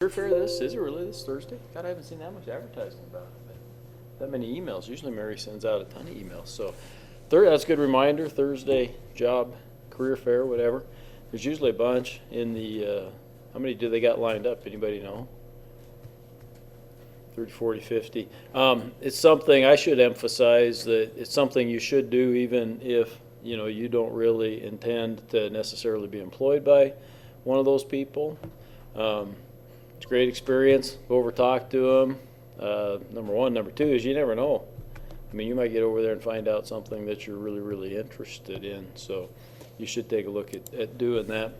Career fair this? Is it really this Thursday? God, I haven't seen that much advertising about it. That many emails. Usually Mary sends out a ton of emails. So that's a good reminder. Thursday, job, career fair, whatever. There's usually a bunch in the, how many do they got lined up? Anybody know? 30, 40, 50. It's something I should emphasize that it's something you should do even if, you don't really intend to necessarily be employed by one of those people. It's a great experience. Go over, talk to them. Number one. Number two is you never know. I mean, you might get over there and find out something that you're really, really interested in. So you should take a look at doing that.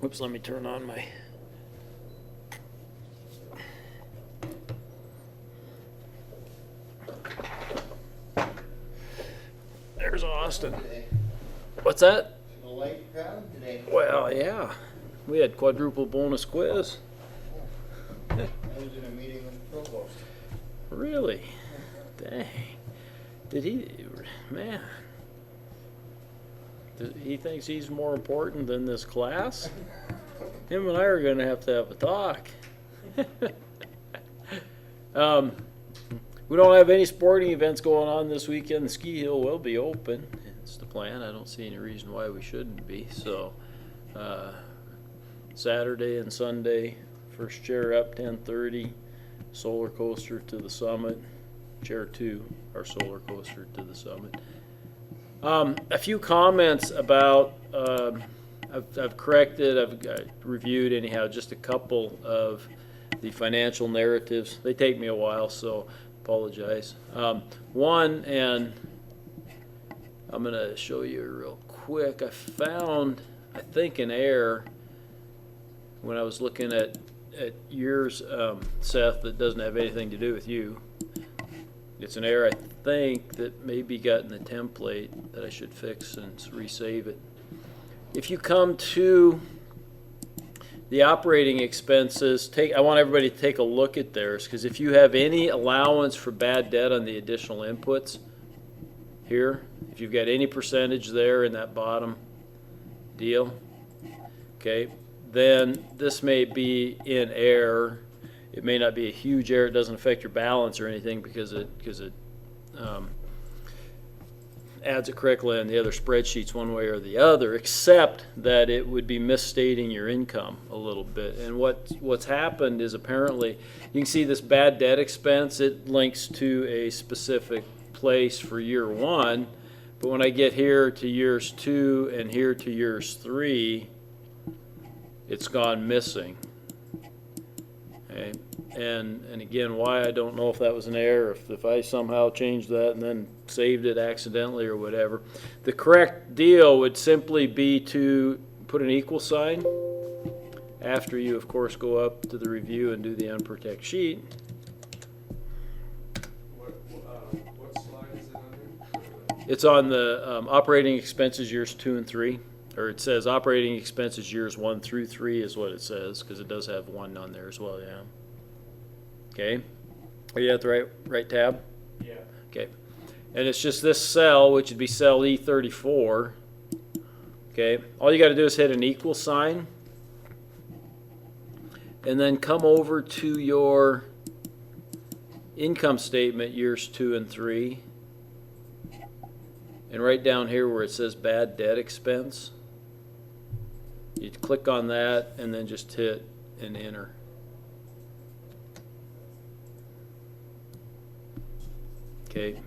Oops, let me turn on my... There's Austin. What's that? A light crowd today. Well, yeah. We had quadruple bonus quiz. I was in a meeting with the provost. Really? Dang. Did he, man. He thinks he's more important than this class? Him and I are going to have a talk. We don't have any sporting events going on this weekend. The ski hill will be open. It's the plan. I don't see any reason why we shouldn't be. So, Saturday and Sunday, first chair up 10:30, solar coaster to the summit. Chair 2, our solar coaster to the summit. A few comments about, I've corrected, I've reviewed anyhow, just a couple of the financial narratives. They take me a while, so apologize. One, and I'm going to show you real quick, I found, I think, an error when I was looking at yours, Seth, that doesn't have anything to do with you. It's an error, I think, that maybe got in the template that I should fix and resave it. If you come to the operating expenses, I want everybody to take a look at theirs, because if you have any allowance for bad debt on the additional inputs here, if you've got any percentage there in that bottom deal, okay, then this may be in error. It may not be a huge error. It doesn't affect your balance or anything because it adds it correctly on the other spreadsheets one way or the other, except that it would be misstating your income a little bit. And what's happened is apparently, you can see this bad debt expense, it links to a specific place for year 1, but when I get here to years 2 and here to years 3, it's gone missing. Okay. And again, why, I don't know if that was an error, if I somehow changed that and then saved it accidentally or whatever. The correct deal would simply be to put an equal sign after you, of course, go up to the review and do the unprotect sheet. What slide is it under? It's on the operating expenses years 2 and 3. Or it says operating expenses years 1 through 3 is what it says, because it does have 1 on there as well, yeah. Okay. Are you at the right tab? Yeah. Okay. And it's just this cell, which would be cell E34. Okay. All you got to do is hit an equal sign. And then come over to your income statement years 2 and 3. And right down here where it says bad debt expense, you click on that and then just hit and enter. Okay.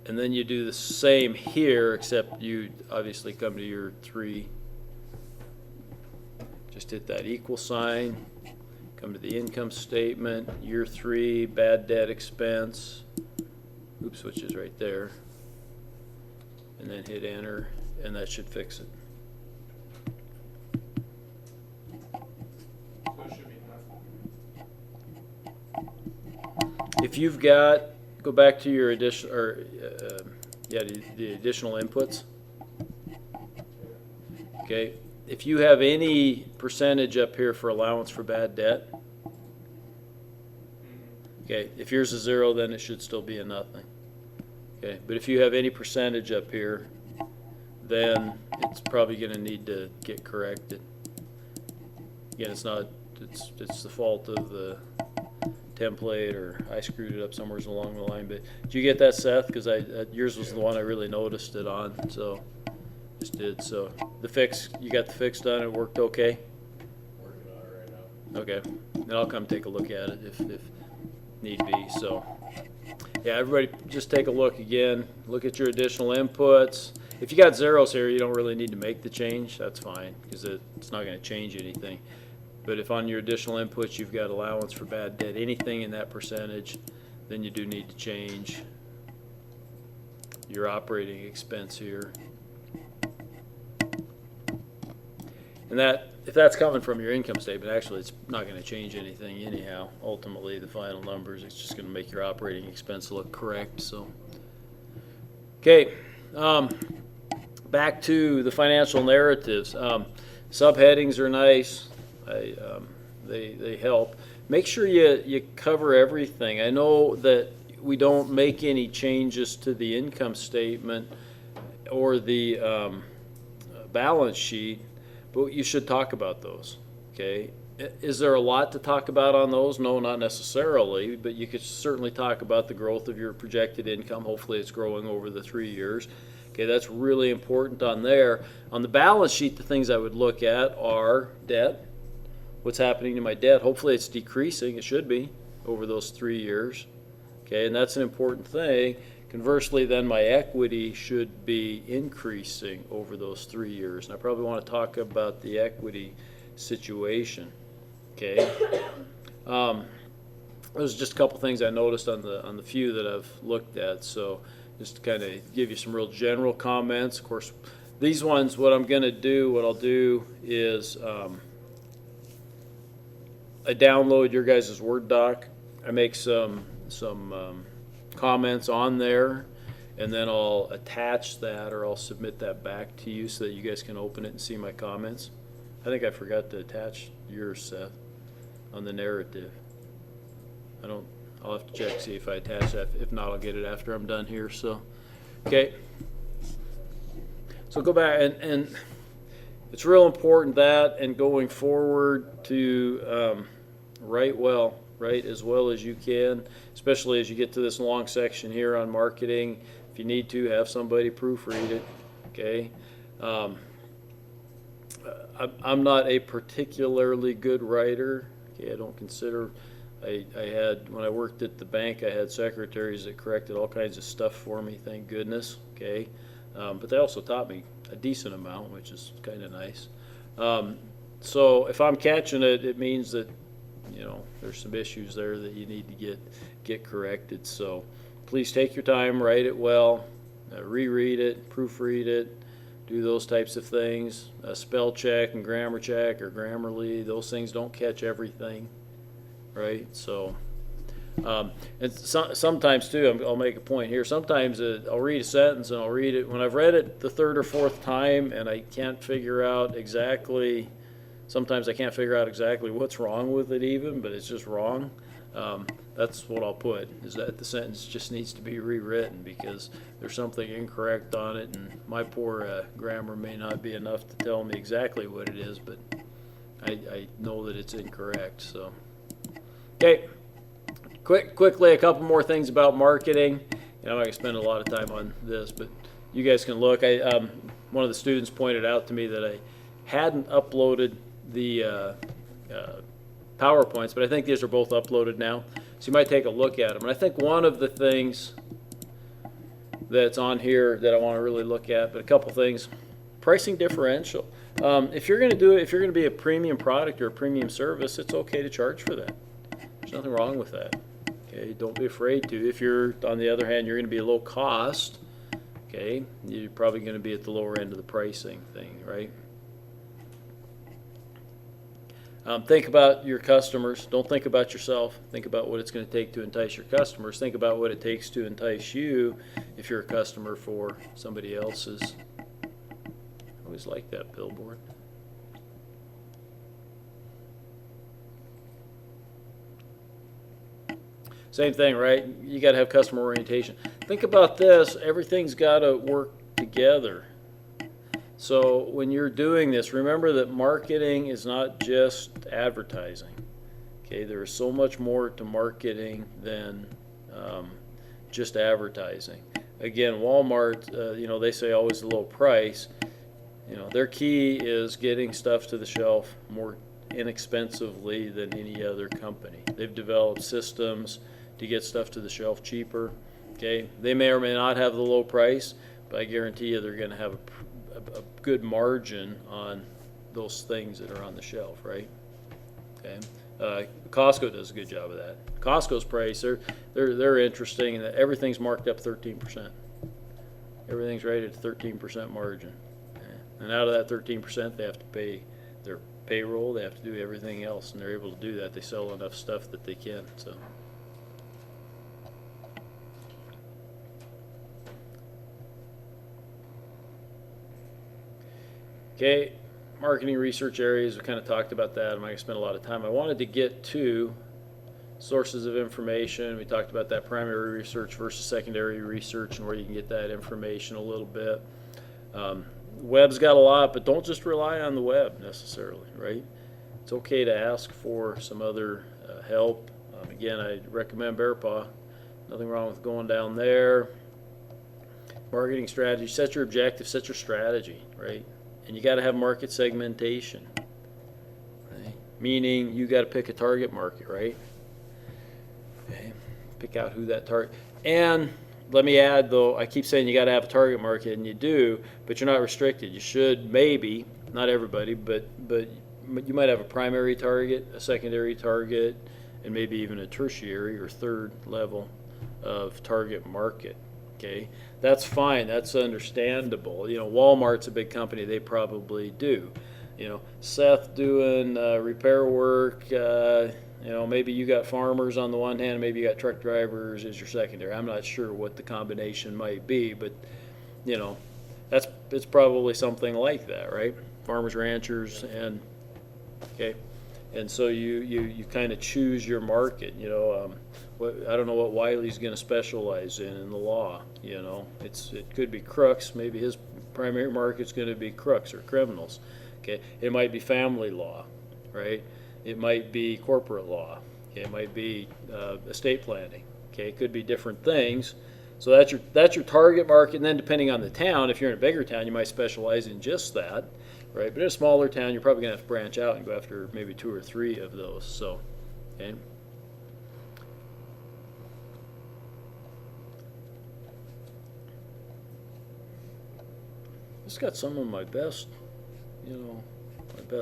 And then you do the same here, except you obviously come to your 3. Just hit that equal sign, come to the income statement, year 3, bad debt expense, oops, which is right there, and then hit enter, and that should fix it. So it should be nothing. If you've got, go back to your addition, or the additional inputs. Okay, if you have any percentage up here for allowance for bad debt, okay, if yours is 0, then it should still be a nothing. Okay, but if you have any percentage up here, then it's probably going to need to get corrected. again, it's the fault of the template, or I screwed it up somewhere along the line. But did you get that, Seth? Because yours was the one I really noticed it on, so just did. So you got the fix done. It worked okay. Working on it right now. Okay, then I'll come take a look at it if need be. So yeah, everybody just take a look again. Look at your additional inputs. If you got zeros here, you don't really need to make the change. That's fine, because it's not going to change anything. But if on your additional inputs you've got allowance for bad debt, anything in that percentage, then you do need to change your operating expense here. And if that's coming from your income statement, actually it's not going to change anything anyhow. Ultimately, the final numbers, it's just going to make your operating expense look correct. So, okay, back to the financial narratives. Subheadings are nice. They help. Make sure you cover everything. I know that we don't make any changes to the income statement or the balance sheet, but you should talk about those. Okay, is there a lot to talk about on those? No, not necessarily, but you could certainly talk about the growth of your projected income. Hopefully it's growing over the 3 years. Okay, that's really important on there. On the balance sheet, the things I would look at are debt. What's happening to my debt? Hopefully it's decreasing. It should be over those 3 years. Okay, and that's an important thing. Conversely, then my equity should be increasing over those 3 years. And I probably want to talk about the equity situation. Okay. There's just a couple things I noticed on the few that I've looked at. So just to kind of give you some real general comments. Of course, these ones, what I'll do is I download your guys' Word doc. I make some comments on there, and then I'll attach that, or I'll submit that back to you so that you guys can open it and see my comments. I think I forgot to attach yours, Seth, on the narrative. I'll have to check, see if I attach that. If not, I'll get it after I'm done here. So, okay. So go back, and it's real important that, and going forward, to write as well as you can, especially as you get to this long section here on marketing. If you need to, have somebody proofread it. Okay. I'm not a particularly good writer. Okay, I don't consider. I had, when I worked at the bank, I had secretaries that corrected all kinds of stuff for me, thank goodness. Okay, but they also taught me a decent amount, which is kind of nice. So if I'm catching it, it means that there's some issues there that you need to get corrected. So please take your time, write it well, reread it, proofread it, do those types of things. Spell check and grammar check, or Grammarly, those things don't catch everything, right? So, and sometimes too, I'll make a point here. Sometimes I'll read a sentence and I'll read it when I've read it the third or fourth time, and I can't figure out exactly. Sometimes I can't figure out exactly what's wrong with it even, but it's just wrong. That's what I'll put, is that the sentence just needs to be rewritten because there's something incorrect on it, and my poor grammar may not be enough to tell me exactly what it is, but I know that it's incorrect. So, okay, quickly a couple more things about marketing. I'm not going to spend a lot of time on this, but you guys can look. One of the students pointed out to me that I hadn't uploaded the PowerPoints, but I think these are both uploaded now. So you might take a look at them. And I think one of the things that's on here that I want to really look at, but a couple things, pricing differential. If you're going to do it, if you're going to be a premium product or a premium service, it's okay to charge for that. There's nothing wrong with that. Okay, don't be afraid to. If you're, on the other hand, you're going to be low cost, okay, you're probably going to be at the lower end of the pricing thing, right? Think about your customers. Don't think about yourself. Think about what it's going to take to entice your customers. Think about what it takes to entice you if you're a customer for somebody else's. I always like that billboard. Same thing, right? You got to have customer orientation. Think about this. Everything's got to work together. So when you're doing this, remember that marketing is not just advertising. Okay, there is so much more to marketing than just advertising. Again, Walmart, they say always the low price. Their key is getting stuff to the shelf more inexpensively than any other company. They've developed systems to get stuff to the shelf cheaper. Okay, they may or may not have the low price, but I guarantee you they're going to have a good margin on those things that are on the shelf, right? Okay, Costco does a good job of that. Costco's price, they're interesting in that everything's marked up 13%. Everything's rated at 13% margin, and out of that 13%, they have to pay their payroll. They have to do everything else, and they're able to do that. They sell enough stuff that they can. So. Okay, marketing research areas, we kind of talked about that. I'm not going to spend a lot of time. I wanted to get to sources of information. We talked about that primary research versus secondary research and where you can get that information a little bit. Web's got a lot, but don't just rely on the web necessarily, right? It's okay to ask for some other help. Again, I recommend Bear Paw. Nothing wrong with going down there. Marketing strategy, set your objective, set your strategy, right? And you got to have market segmentation, right? Meaning you got to pick a target market, right? Okay. Pick out who that target. And let me add, though, I keep saying you got to have a target market, and you do, but you're not restricted. You should maybe, not everybody, but you might have a primary target, a secondary target, and maybe even a tertiary or third level of target market. Okay, that's fine. That's understandable. Walmart's a big company. They probably do. Seth doing repair work. Maybe you got farmers on the one hand, maybe you got truck drivers as your secondary. I'm not sure what the combination might be, but it's probably something like that, right? Farmers, ranchers, and okay, and so you kind of choose your market. I don't know what Wiley's going to specialize in the law. It could be crooks. Maybe his primary market's going to be crooks or criminals. Okay, it might be family law, right? It might be corporate law. Okay? It might be estate planning. Okay, it could be different things. So that's your target market. And then depending on the town, if you're in a bigger town, you might specialize in just that, right? But in a smaller town, you're probably going to have to branch out and go after maybe 2 or 3 of those. So, okay. It's got some of my best,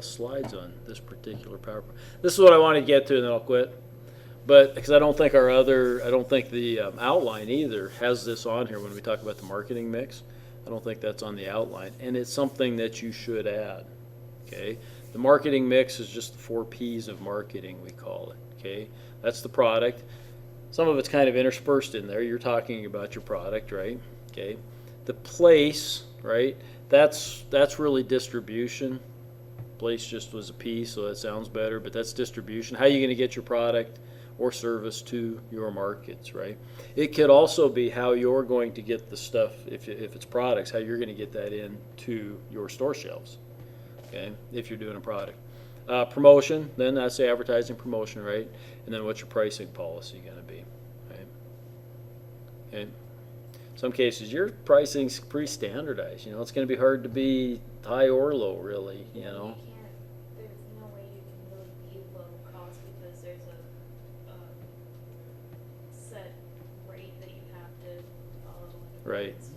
slides on this particular PowerPoint. This is what I want to get to, and then I'll quit. But because I don't think the outline either has this on here when we talk about the marketing mix. I don't think that's on the outline, and it's something that you should add. Okay, the marketing mix is just the 4 P's of marketing, we call it. Okay, that's the product. Some of it's kind of interspersed in there. You're talking about your product, right? Okay, the place, right? That's really distribution. Place just was a P, so that sounds better, but that's distribution. How are you going to get your product or service to your markets, right? It could also be how you're going to get the stuff, if it's products, how you're going to get that into your store shelves, okay, if you're doing a product. Promotion, then that's the advertising promotion, right? And then what's your pricing policy going to be, right? Okay. Some cases, your pricing's pretty standardized. It's going to be hard to be high or low, really, There's no way you can really be low cost because there's a set rate that you have to follow. Right. To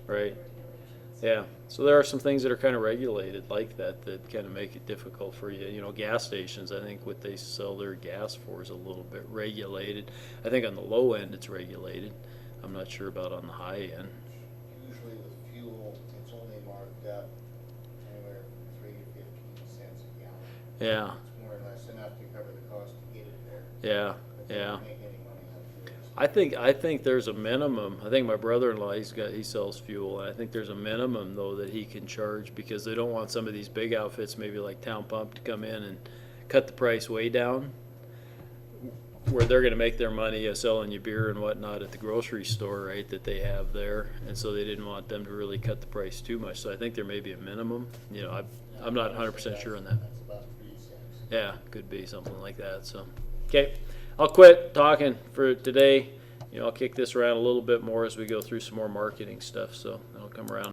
Right. regulations. Yeah. So there are some things that are kind of regulated like that kind of make it difficult for you. Gas stations, I think what they sell their gas for is a little bit regulated. I think on the low end it's regulated. I'm not sure about on the high end. Usually with fuel, it's only marked up anywhere from 3 to 15 cents a gallon. Yeah. It's more or less enough to cover the cost to get it there. Yeah. But they Yeah. don't make any money on fuel. I think there's a minimum. I think my brother-in-law he sells fuel, and I think there's a minimum though that he can charge because they don't want some of these big outfits, maybe like Town Pump, to come in and cut the price way down. where they're gonna make their money selling you beer and whatnot at the grocery store, right, that they have there. And so they didn't want them to really cut the price too much. So I think there may be a minimum, you know, I'm not 100% sure on that. That's about 3 cents. Yeah, could be something like that, so. Okay, I'll quit talking for today. You know, I'll kick this around a little bit more as we go through some more marketing stuff, so I'll come around.